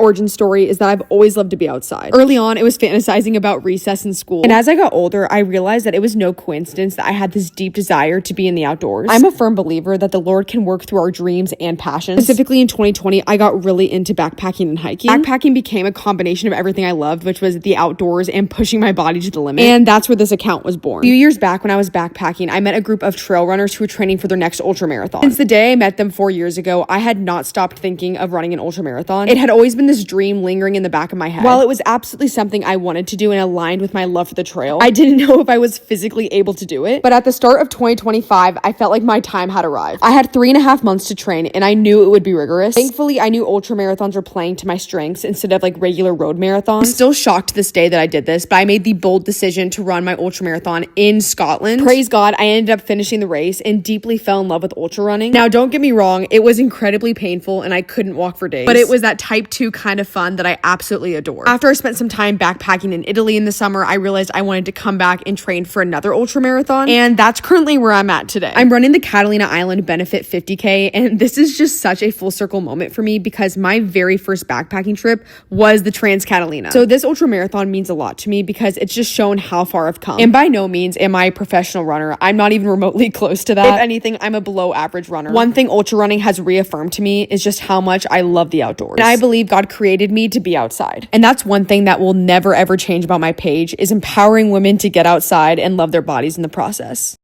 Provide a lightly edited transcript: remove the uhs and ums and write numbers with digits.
origin story is that I've always loved to be outside. Early on, it was fantasizing about recess in school. And as I got older, I realized that it was no coincidence that I had this deep desire to be in the outdoors. I'm a firm believer that the Lord can work through our dreams and passions. Specifically in 2020, I got really into backpacking and hiking. Backpacking became a combination of everything I loved, which was the outdoors and pushing my body to the limit. And that's where this account was born. A few years back when I was backpacking, I met a group of trail runners who were training for their next ultra marathon. Since the day I met them 4 years ago, I had not stopped thinking of running an ultra marathon. It had always been this dream lingering in the back of my head. While it was absolutely something I wanted to do and aligned with my love for the trail, I didn't know if I was physically able to do it. But at the start of 2025, I felt like my time had arrived. I had 3.5 months to train and I knew it would be rigorous. Thankfully, I knew ultra marathons were playing to my strengths instead of like regular road marathons. I'm still shocked to this day that I did this, but I made the bold decision to run my ultra marathon in Scotland. Praise God, I ended up finishing the race and deeply fell in love with ultra running. Now, don't get me wrong, it was incredibly painful and I couldn't walk for days, but it was that type 2 kind of fun that I absolutely adore. After I spent some time backpacking in Italy in the summer, I realized I wanted to come back and train for another ultra marathon, and that's currently where I'm at today. I'm running the Catalina Island Benefit 50K, and this is just such a full circle moment for me because my very first backpacking trip was the Trans Catalina. So this ultra marathon means a lot to me because it's just shown how far I've come. And by no means am I a professional runner. I'm not even remotely close to that. If anything, I'm a below average runner. One thing ultra running has reaffirmed to me is just how much I love the outdoors. And I believe God created me to be outside. And that's one thing that will never ever change about my page, is empowering women to get outside and love their bodies in the process.